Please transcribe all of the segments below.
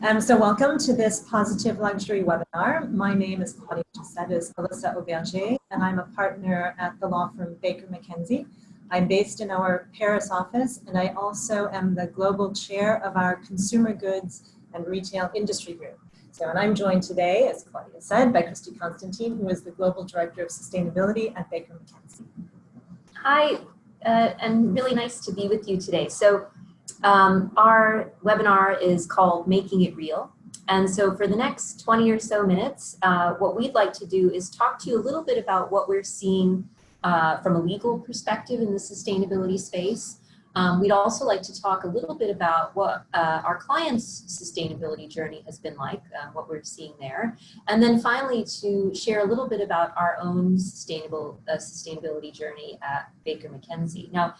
So welcome to this Positive Luxury webinar. My name is Claudia, said is Alyssa Auberger, and I'm a partner at the law firm Baker McKenzie. I'm based in our Paris office, and I also am the global chair of our consumer goods and retail industry group. So, and I'm joined today, as Claudia said, by Christie Constantine, who is the global director of sustainability at Baker McKenzie. Hi, and really nice to be with you today. So our webinar is called Making It Real. And so for the next 20 or so minutes, what we'd like to do is talk to you a little bit about what we're seeing from a legal perspective in the sustainability space. We'd also like to talk a little bit about what our clients' sustainability journey has been like, what we're seeing there. And then finally to share a little bit about our own sustainability journey at Baker McKenzie. Now,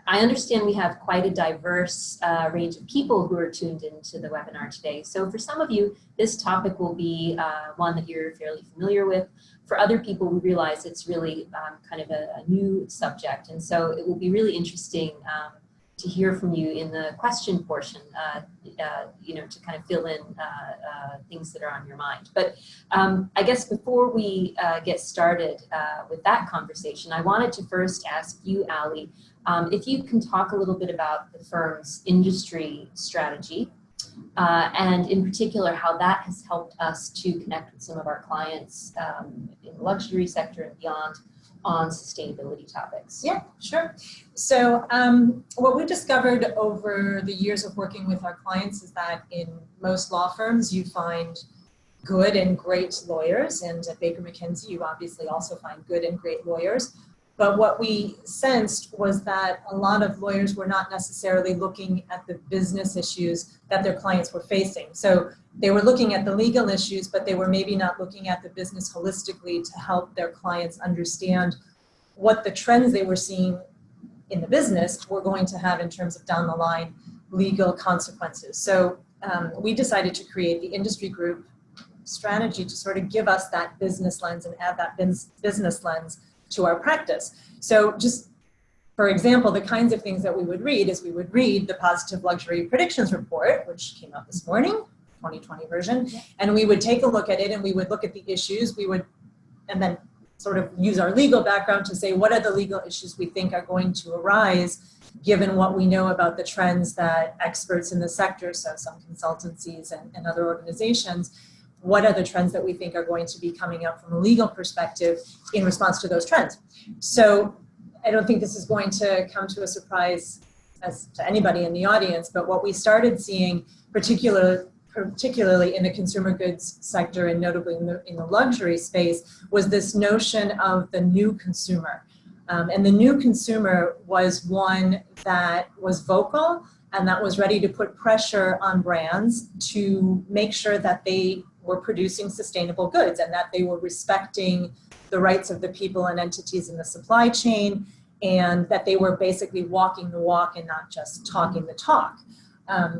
I understand we have quite a diverse range of people who are tuned into the webinar today. So for some of you, this topic will be one that you're fairly familiar with. For other people, we realize it's really kind of a new subject. And so it will be really interesting to hear from you in the question portion, to kind of fill in things that are on your mind. But I guess before we get started with that conversation, I wanted to first ask you, Ali, if you can talk a little bit about the firm's industry strategy, and in particular, how that has helped us to connect with some of our clients in the luxury sector and beyond on sustainability topics. Yeah, sure. So what we discovered over the years of working with our clients is that in most law firms, you find good and great lawyers. And at Baker McKenzie, you obviously also find good and great lawyers. But what we sensed was that a lot of lawyers were not necessarily looking at the business issues that their clients were facing. So they were looking at the legal issues, but they were maybe not looking at the business holistically to help their clients understand what the trends they were seeing in the business were going to have in terms of down the line legal consequences. So we decided to create the industry group strategy to sort of give us that business lens and add that business lens to our practice. So just for example, the kinds of things that we would read is we would read the Positive Luxury Predictions Report, which came out this morning, 2020 version, and we would take a look at it and we would look at the issues, and then sort of use our legal background to say what are the legal issues we think are going to arise given what we know about the trends that experts in the sector, so some consultancies and other organizations, what are the trends that we think are going to be coming up from a legal perspective in response to those trends. So I don't think this is going to come to a surprise as to anybody in the audience, but what we started seeing particularly in the consumer goods sector and notably in the luxury space was this notion of the new consumer. And the new consumer was one that was vocal and that was ready to put pressure on brands to make sure that they were producing sustainable goods and that they were respecting the rights of the people and entities in the supply chain, and that they were basically walking the walk and not just talking the talk.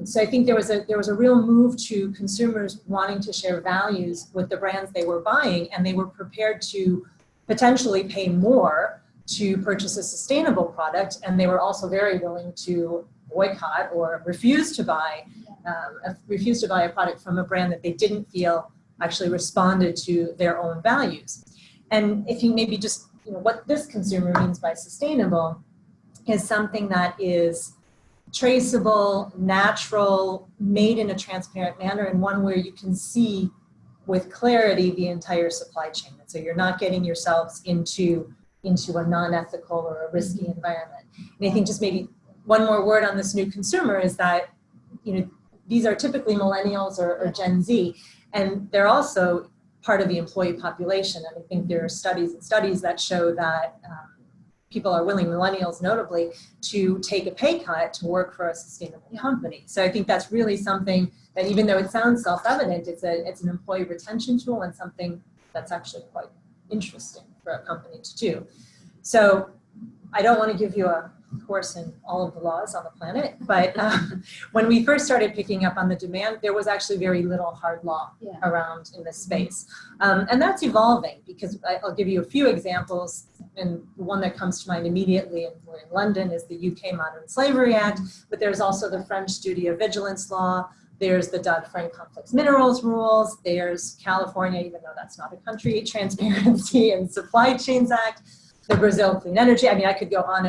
So I think there was a real move to consumers wanting to share values with the brands they were buying, and they were prepared to potentially pay more to purchase a sustainable product, and they were also very willing to boycott or refuse to buy a product from a brand that they didn't feel actually responded to their own values. And if you maybe just, what this consumer means by sustainable is something that is traceable, natural, made in a transparent manner, and one where you can see with clarity the entire supply chain. And so you're not getting yourselves into a non-ethical or a risky environment. And I think just maybe one more word on this new consumer is that, these are typically millennials or Gen Z, and they're also part of the employee population. And I think there are studies that show that people are willing, millennials notably, to take a pay cut to work for a sustainable company. So I think that's really something that, even though it sounds self-evident, it's an employee retention tool and something that's actually quite interesting for a company to do. So I don't want to give you a course in all of the laws on the planet, but when we first started picking up on the demand, there was actually very little hard law around in this space. And that's evolving, because I'll give you a few examples, and the one that comes to mind immediately in London is the UK Modern Slavery Act, but there's also the French Duty of Vigilance Law, There's the Dodd-Frank Complex Minerals rules. There's California, even though that's not a country, Transparency and Supply Chains Act, the Brazil Clean Energy. I mean, I could go on.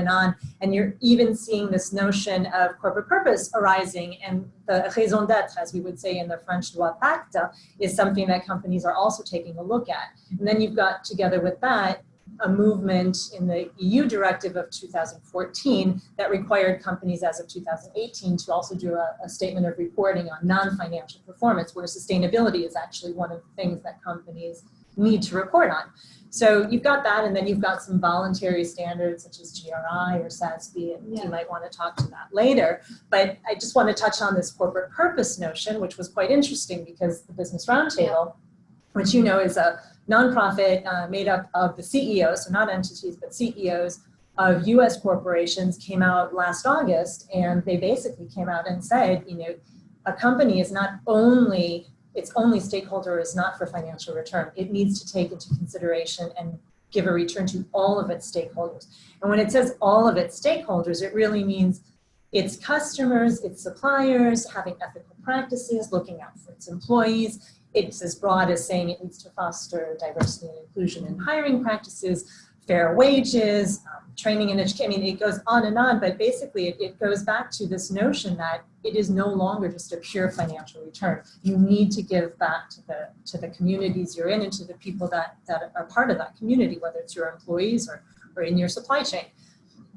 And you're even seeing this notion of corporate purpose arising. And the raison d'être, as we would say in the French droit pacte, is something that companies are also taking a look at. And then you've got, together with that, a movement in the EU directive of 2014 that required companies as of 2018 to also do a statement of reporting on non-financial performance, where sustainability is actually one of the things that companies need to report on. So you've got that, and then you've got some voluntary standards such as GRI or SASB, and you might want to talk to that later. But I just want to touch on this corporate purpose notion, which was quite interesting because the Business Roundtable, which you know is a nonprofit made up of the CEOs, so not entities, but CEOs of US corporations, came out last August, and they basically came out and said, you know, a company is not only, its only stakeholder is not for financial return. It needs to take into consideration and give a return to all of its stakeholders. And when it says all of its stakeholders, it really means its customers, its suppliers, having ethical practices, looking out for its employees. It's as broad as saying it needs to foster diversity and inclusion in hiring practices, fair wages, training and education. I mean, it goes on, but basically it goes back to this notion that it is no longer just a pure financial return. You need to give back to the communities you're in and to the people that are part of that community, whether it's your employees or in your supply chain.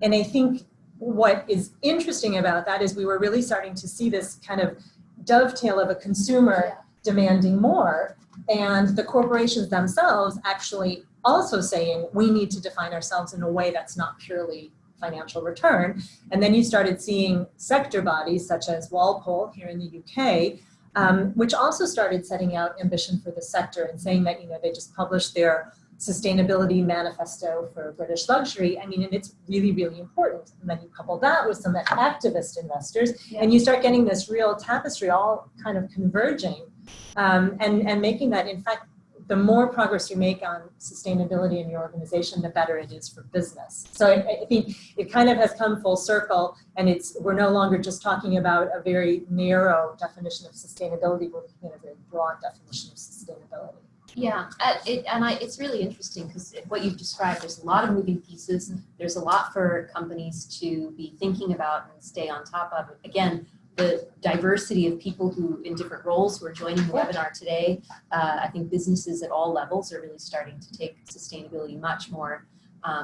And I think what is interesting about that is we were really starting to see this kind of dovetail of a consumer demanding more, and the corporations themselves actually also saying we need to define ourselves in a way that's not purely financial return. And then you started seeing sector bodies such as Walpole here in the UK, which also started setting out ambition for the sector and saying that, you know, they just published their sustainability manifesto for British luxury. I mean, and it's really, really important. And then you couple that with some activist investors, and you start getting this real tapestry all kind of converging, and making that, in fact, the more progress you make on sustainability in your organization, the better it is for business. So I think it kind of has come full circle, and we're no longer just talking about a very narrow definition of sustainability, we're looking at a very broad definition of sustainability. Yeah, it's really interesting because what you've described, there's a lot of moving pieces. There's a lot for companies to be thinking about and stay on top of. Again, the diversity of people who in different roles who are joining the webinar today. I think businesses at all levels are really starting to take sustainability much more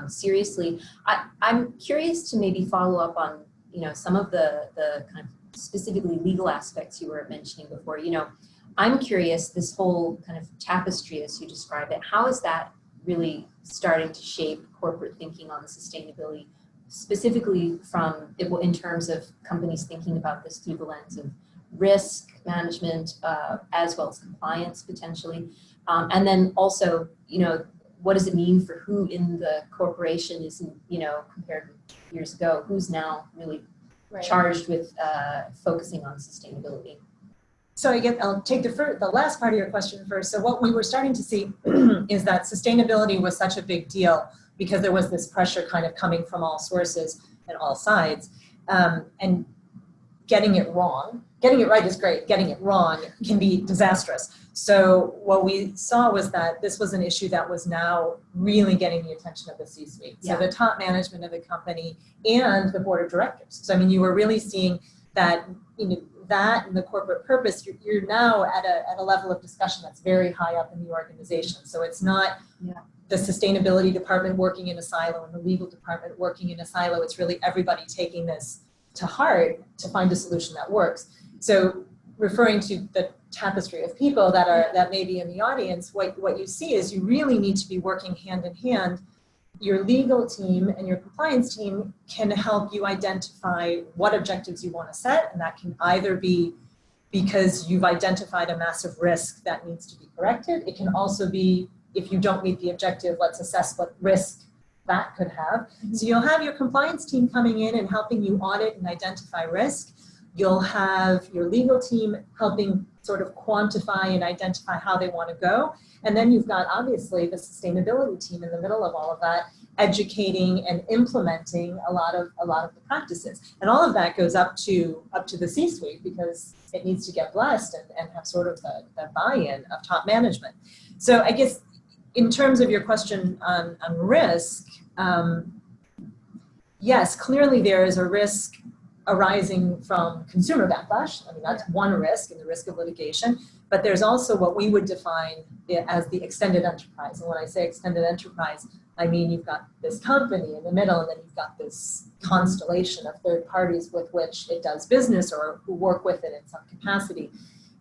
seriously. I'm curious to maybe follow up on, you know, some of the kind of specifically legal aspects you were mentioning before. You know, I'm curious, this whole kind of tapestry, as you describe it, how is that really starting to shape corporate thinking on the sustainability, specifically from, in terms of companies thinking about this through the lens of risk management, as well as compliance potentially. And then also, you know, what does it mean for who in the corporation is, you know, compared to years ago, who's now really charged with focusing on sustainability? So I'll take the last part of your question first. So what we were starting to see is that sustainability was such a big deal because there was this pressure kind of coming from all sources and all sides. And getting it wrong, getting it right is great, getting it wrong can be disastrous. So what we saw was that this was an issue that was now really getting the attention of the C-suite. So the top management of the company and the board of directors. So I mean, you were really seeing that, you know, that and the corporate purpose, you're now at a level of discussion that's very high up in the organization. So it's not the sustainability department working in a silo and the legal department working in a silo. It's really everybody taking this to heart to find a solution that works. So referring to the tapestry of people that may be in the audience, what you see is you really need to be working hand in hand. Your legal team and your compliance team can help you identify what objectives you want to set, and that can either be because you've identified a massive risk that needs to be corrected. It can also be, if you don't meet the objective, let's assess what risk that could have. So you'll have your compliance team coming in and helping you audit and identify risk. You'll have your legal team helping sort of quantify and identify how they want to go. And then you've got, obviously, the sustainability team in the middle of all of that. educating and implementing a lot of the practices. And all of that goes up to the C-suite, because it needs to get blessed and have sort of the buy-in of top management. So I guess in terms of your question on risk, yes, clearly there is a risk arising from consumer backlash. I mean, that's one risk, and the risk of litigation. But there's also what we would define as the extended enterprise. And when I say extended enterprise, I mean you've got this company in the middle, and then you've got this constellation of third parties with which it does business or who work with it in some capacity.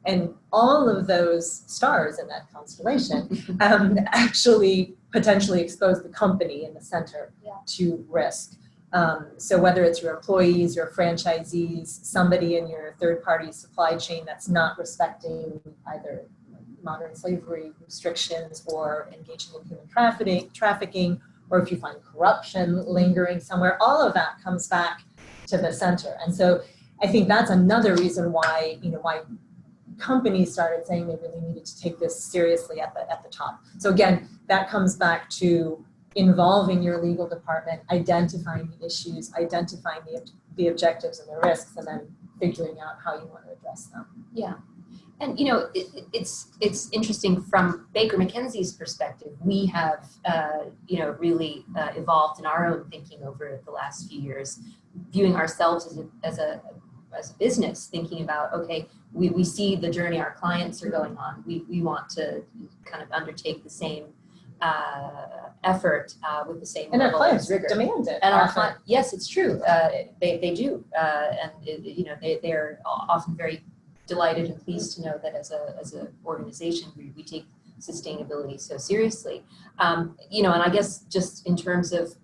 And all of those stars in that constellation actually potentially expose the company in the center to risk. So whether it's your employees, your franchisees, somebody in your third-party supply chain that's not respecting either modern slavery restrictions or engaging in human trafficking, or if you find corruption lingering somewhere, all of that comes back to the center. And so I think that's another reason why, why companies started saying they really needed to take this seriously at the top. So again, that comes back to involving your legal department, identifying the issues, identifying the objectives and the risks, and then figuring out how you want to address them. Yeah. And it's interesting from Baker McKenzie's perspective. We have really evolved in our own thinking over the last few years, viewing ourselves as a business, thinking about, okay, we see the journey our clients are going on. We want to kind of undertake the same effort with the same and level our clients of rigor. Demand it. And our clients, yes, it's true. They do, and they're often very delighted and pleased to know that as a organization we take sustainability so seriously. And I guess just in terms of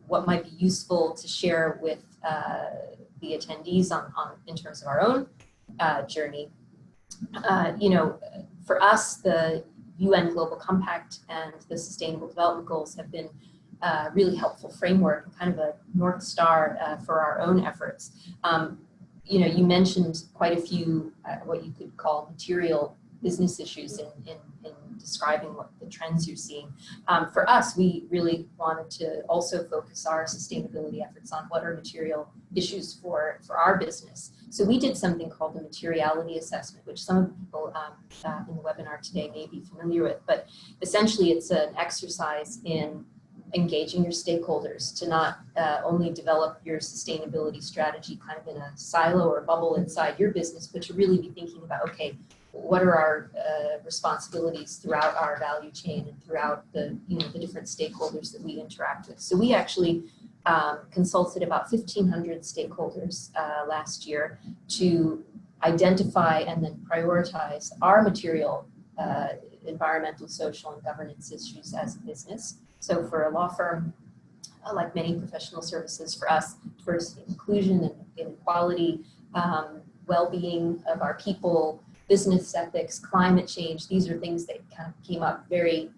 what might be useful to share with the attendees on in terms of our own journey, for us, the UN Global Compact and the Sustainable Development Goals have been really helpful framework, kind of a North Star for our own efforts. You mentioned quite a few what you could call material business issues in describing what the trends you're seeing. For us, we really wanted to also focus our sustainability efforts on what are material issues for our business. So we did something called the materiality assessment, which some of the people in the webinar today may be familiar with. But essentially, it's an exercise in engaging your stakeholders to not only develop your sustainability strategy kind of in a silo or bubble inside your business, but to really be thinking about, okay, what are our responsibilities throughout our value chain and throughout the different stakeholders that we interact with. So we actually consulted about 1,500 stakeholders last year to identify and then prioritize our material environmental, social, and governance issues as a business. So for a law firm, like many professional services, for us, diversity and inclusion and inequality, well-being of our people, business ethics, climate change, these are things that kind of came up very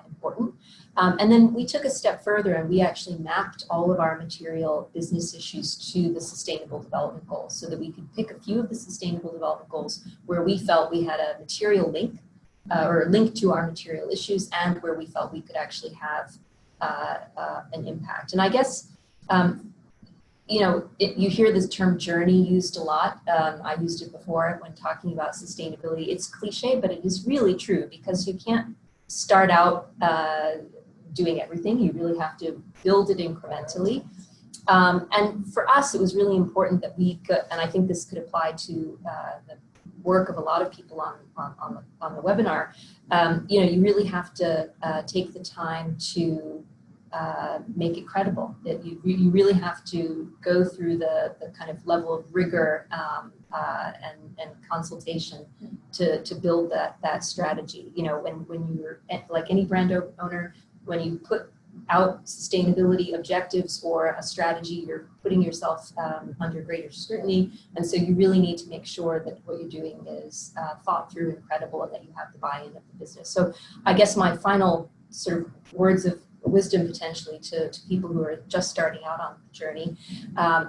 important. And then we took a step further and we actually mapped all of our material business issues to the Sustainable Development Goals so that we could pick a few of the Sustainable Development Goals where we felt we had a material link or a link to our material issues and where we felt we could actually have an impact. And I guess, you hear this term journey used a lot. I used it before when talking about sustainability. It's cliche, but it is really true because you can't start out doing everything. You really have to build it incrementally. And for us, it was really important that we could, and I think this could apply to the work of a lot of people on the webinar. You really have to take the time to make it credible. That you really have to go through the kind of level of rigor and consultation to build that strategy. When you're like any brand owner, when you put out sustainability objectives or a strategy, you're putting yourself under greater scrutiny. And so you really need to make sure that what you're doing is thought through and credible and that you have the buy-in of the business. So I guess my final sort of words of wisdom potentially to people who are just starting out on the journey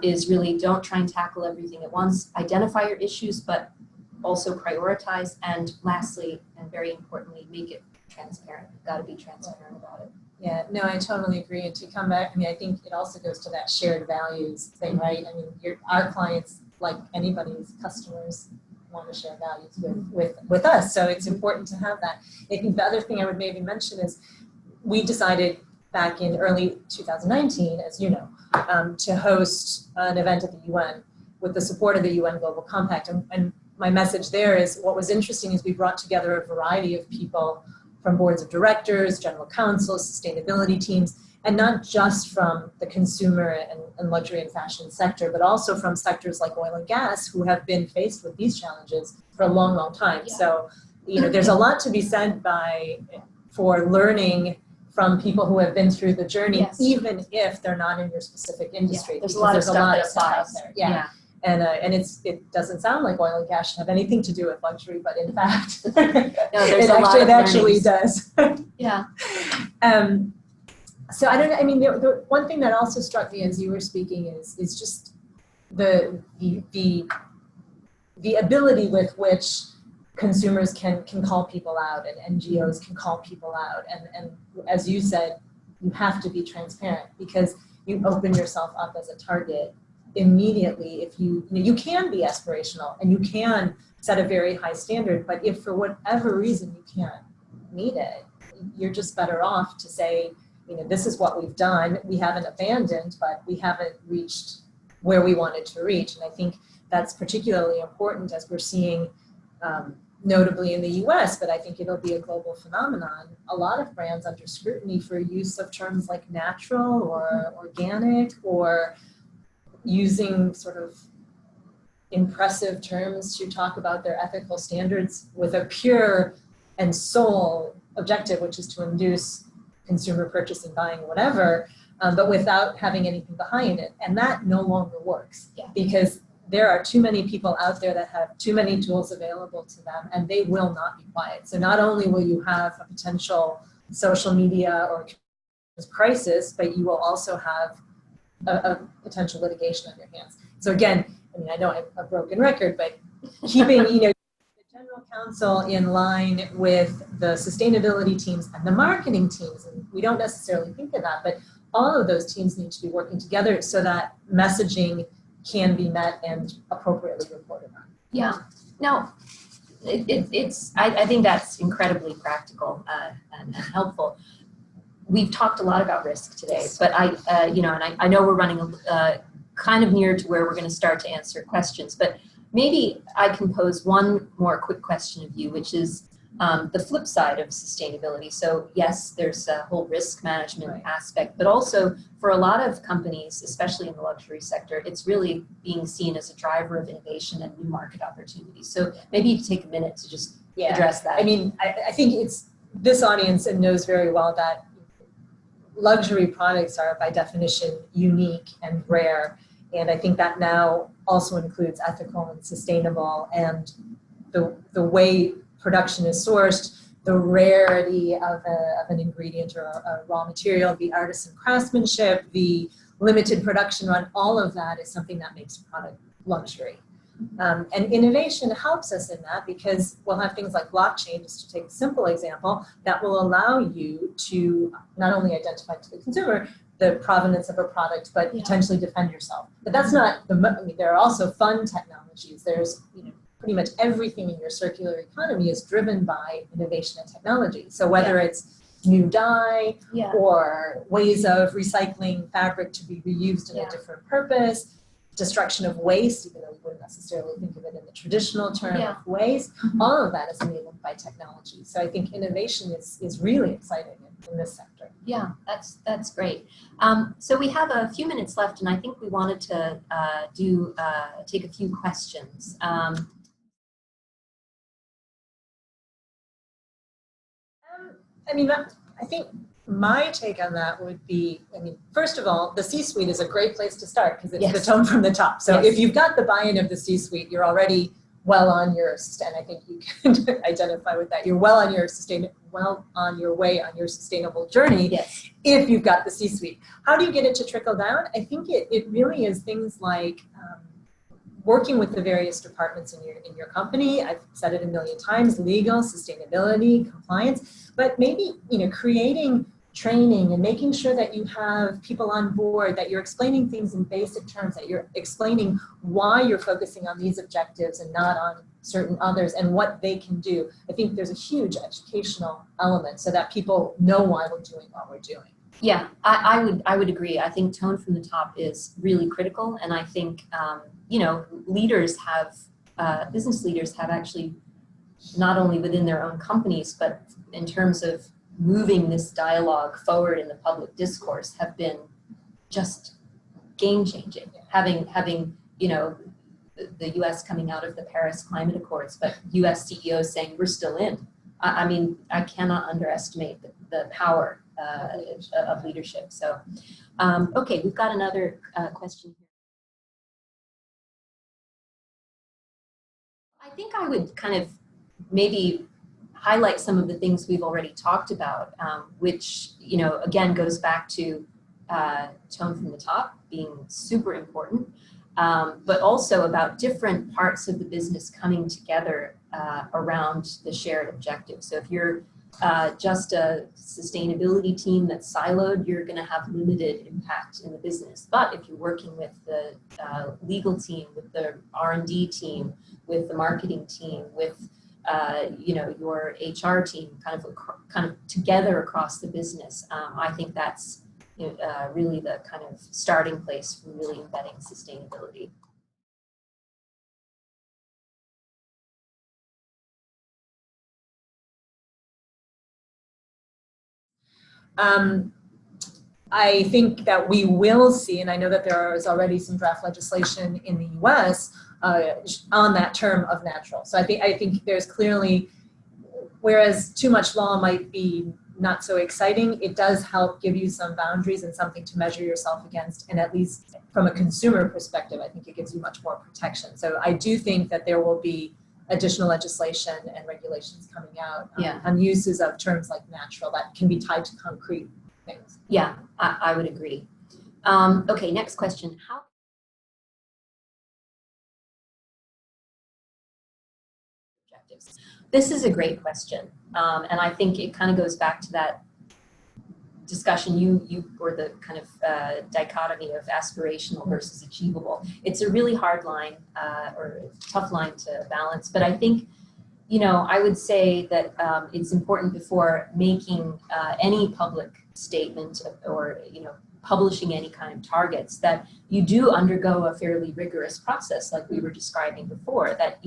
is really don't try and tackle everything at once. Identify your issues, but also prioritize. And lastly, and very importantly, make it transparent. You've got to be transparent about it. Yeah, no, I totally agree. And to come back, I mean, I think it also goes to that shared values thing, right? I mean, our clients, like anybody's customers, want to share values with us. So it's important to have that. I think the other thing I would maybe mention is we decided back in early 2019, as you know, to host an event at the UN with the support of the UN Global Compact. And my message there is what was interesting is we brought together a variety of people from boards of directors, general counsels, sustainability teams, and not just from the consumer and luxury and fashion sector, but also from sectors like oil and gas who have been faced with these challenges for a long, long time. Yeah. So, there's a lot to be said for learning from people who have been through the journey, yes, even if they're not in your specific industry. Yeah, there's a lot of stuff that applies there. Yeah. And it doesn't sound like oil and gas should have anything to do with luxury, but in fact, no, it actually does. Yeah. So I don't know. I mean, the one thing that also struck me as you were speaking is just the ability with which consumers can call people out and NGOs can call people out. And as you said, you have to be transparent because you open yourself up as a target immediately if you can be aspirational and you can set a very high standard, but if for whatever reason you can't meet it, you're just better off to say, this is what we've done. We haven't abandoned, but we haven't reached where we wanted to reach. And I think that's particularly important as we're seeing, notably in the US, but I think it'll be a global phenomenon. A lot of brands under scrutiny for use of terms like natural or organic or using sort of impressive terms to talk about their ethical standards with a pure and sole objective, which is to induce consumer purchase and buying whatever, but without having anything behind it. And that no longer works because there are too many people out there that have too many tools available to them and they will not be quiet. So not only will you have a potential social media or crisis, but you will also have a potential litigation on your hands. So again, I know I'm a broken record, but keeping the general counsel in line with the sustainability teams and the marketing teams, and we don't necessarily think of that, but all of those teams need to be working together so that messaging can be met and appropriately reported on. Yeah. No, I think that's incredibly practical and helpful. We've talked a lot about risk today, but I know we're running kind of near to where we're going to start to answer questions, but maybe I can pose one more quick question of you, which is the flip side of sustainability. So yes, there's a whole risk management aspect, but also for a lot of companies, especially in the luxury sector, it's really being seen as a driver of innovation and new market opportunities. So maybe you could take a minute to just address that. I mean, I think it's this audience knows very well that luxury products are by definition unique and rare. And I think that now also includes ethical and sustainable and the way production is sourced, the rarity of an ingredient or a raw material, the artisan craftsmanship, the limited production run, all of that is something that makes a product luxury. And innovation helps us in that because we'll have things like blockchain, just to take a simple example, that will allow you to not only identify to the consumer the provenance of a product, but potentially defend yourself. But that's not there are also fun technologies. There's, pretty much everything in your circular economy is driven by innovation and technology. So whether it's new dye or ways of recycling fabric to be reused in a different purpose, destruction of waste, even though we wouldn't necessarily think of it in the traditional term of waste, all of that is enabled by technology. So I think innovation is really exciting in this sector. Yeah, that's great. So we have a few minutes left, and I think we wanted to take a few questions. I think my take on that would be, first of all, the C-suite is a great place to start because it's the tone from the top. So if you've got the buy-in of the C-suite, you're already well on your, and I think you can identify with that. You're well on your way on your sustainable journey if you've got the C-suite. How do you get it to trickle down? I think it really is things like working with the various departments in your company. I've said it a million times: legal, sustainability, compliance, but maybe creating training and making sure that you have people on board, that you're explaining things in basic terms, that you're explaining why you're focusing on these objectives and not on certain others and what they can do. I think there's a huge educational element so that people know why we're doing what we're doing. Yeah, I would agree. I think tone from the top is really critical, and I think leaders have business leaders have actually, not only within their own companies, but in terms of moving this dialogue forward in the public discourse, have been just game changing. Having the U.S. coming out of the Paris Climate Accords, but U.S. CEOs saying we're still in. I mean, I cannot underestimate the power of leadership. So, okay, we've got another question here. I think I would kind of maybe highlight some of the things we've already talked about, which, again, goes back to tone from the top being super important, but also about different parts of the business coming together around the shared objective. So if you're just a sustainability team that's siloed, you're going to have limited impact in the business. But if you're working with the legal team, with the R&D team, with the marketing team, with your HR team, kind of together across the business, I think that's really the kind of starting place for really embedding sustainability. I think that we will see, and I know that there is already some draft legislation in the US on that term of natural. So I think there's clearly, whereas too much law might be not so exciting, it does help give you some boundaries and something to measure yourself against. And at least from a consumer perspective, I think it gives you much more protection. So I do think that there will be additional legislation and regulations coming out on uses of terms like natural that can be tied to concrete things. Yeah, I would agree. Okay, next question. How objectives? This is a great question, and I think it kind of goes back to that discussion you or the kind of dichotomy of aspirational versus achievable. It's a really hard line or tough line to balance, but I think I would say that it's important before making any public statement or publishing any kind of targets that you do undergo a fairly rigorous process, like we were describing before, that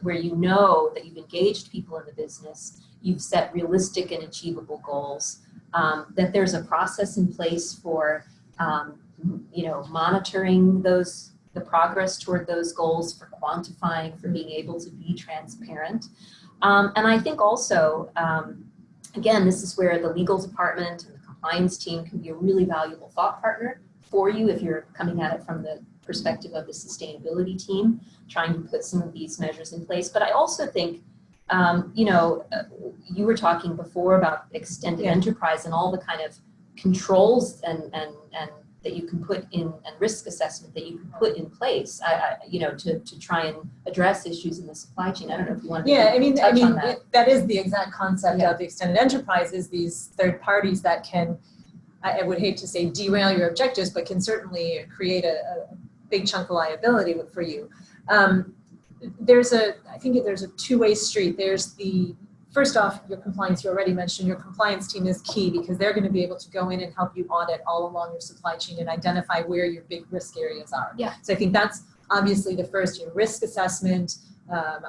where that you've engaged people in the business, you've set realistic and achievable goals, that there's a process in place for monitoring the progress toward those goals, for quantifying, for being able to be transparent. And I think also, again, this is where the legal department and the compliance team can be a really valuable thought partner for you if you're coming at it from the perspective of the sustainability team, trying to put some of these measures in place. But I also think, you were talking before about extended enterprise and all the kind of controls and that you can put in, and risk assessment that you can put in place, to try and address issues in the supply chain. I don't know if you want to touch on that. That is the exact concept of the extended enterprise, is these third parties that can, I would hate to say derail your objectives, but can certainly create a big chunk of liability for you. I think there's a two-way street. There's first off, your compliance, you already mentioned, your compliance team is key because they're going to be able to go in and help you audit all along your supply chain and identify where your big risk areas are. Yeah. So I think that's obviously the first, your risk assessment,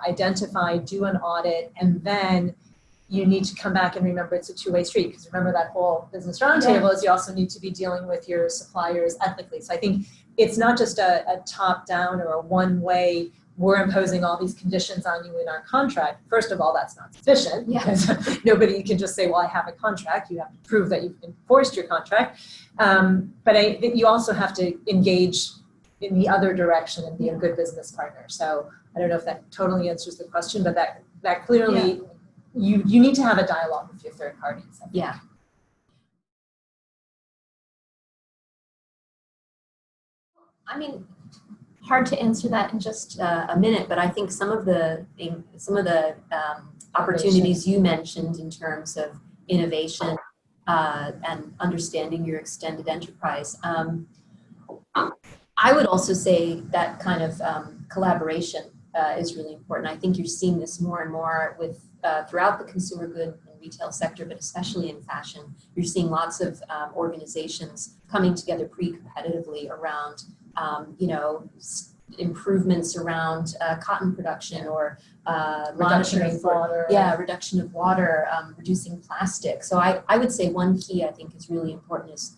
identify, do an audit, and then you need to come back and remember it's a two-way street, because remember that whole business roundtable is you also need to be dealing with your suppliers ethically. So I think it's not just a top-down or a one-way, we're imposing all these conditions on you in our contract. First of all, that's not sufficient, because nobody can just say, well, I have a contract. You have to prove that you've enforced your contract. But you also have to engage in the other direction and be a good business partner. So I don't know if that totally answers the question, but that clearly, you need to have a dialogue with your third parties. Yeah. I mean, hard to answer that in just a minute, but I think some of the opportunities you mentioned in terms of innovation, and understanding your extended enterprise. I would also say that kind of collaboration is really important. I think you're seeing this more and more with throughout the consumer good and retail sector, but especially in fashion. You're seeing lots of organizations coming together pre-competitively around, improvements around cotton production or Reduction monitoring of for water. reduction of water, reducing plastic. So I would say one key I think is really important is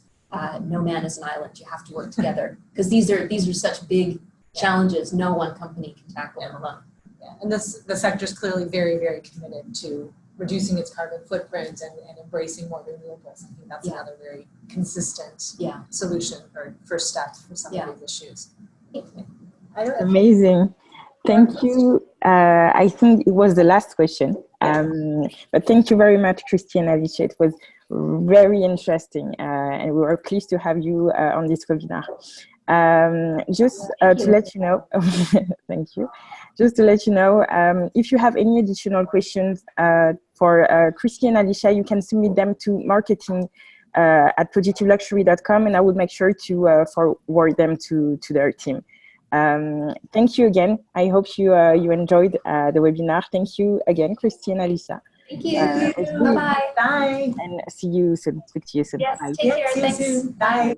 no man is an island. You have to work together because these are such big challenges. No one company can tackle them alone. Yeah. And the sector is clearly very, very committed to reducing its carbon footprint and embracing more renewables. I think that's another very consistent solution or first step for some of these issues. Amazing. Thank you. I think it was the last question. But thank you very much, Christie and Alyssa. It was very interesting. And we were pleased to have you on this webinar. Just to let you know, thank you. Just to let you know, if you have any additional questions for Christie and Alyssa, you can submit them to marketing at positiveluxury.com, and I will make sure to forward them to their team. Thank you again. I hope you enjoyed the webinar. Thank you again, Christie and Alyssa. Thank you. Bye-bye. Bye. And see you soon. Speak to you soon. Yes, Bye. take care. See you Thanks. soon. Bye.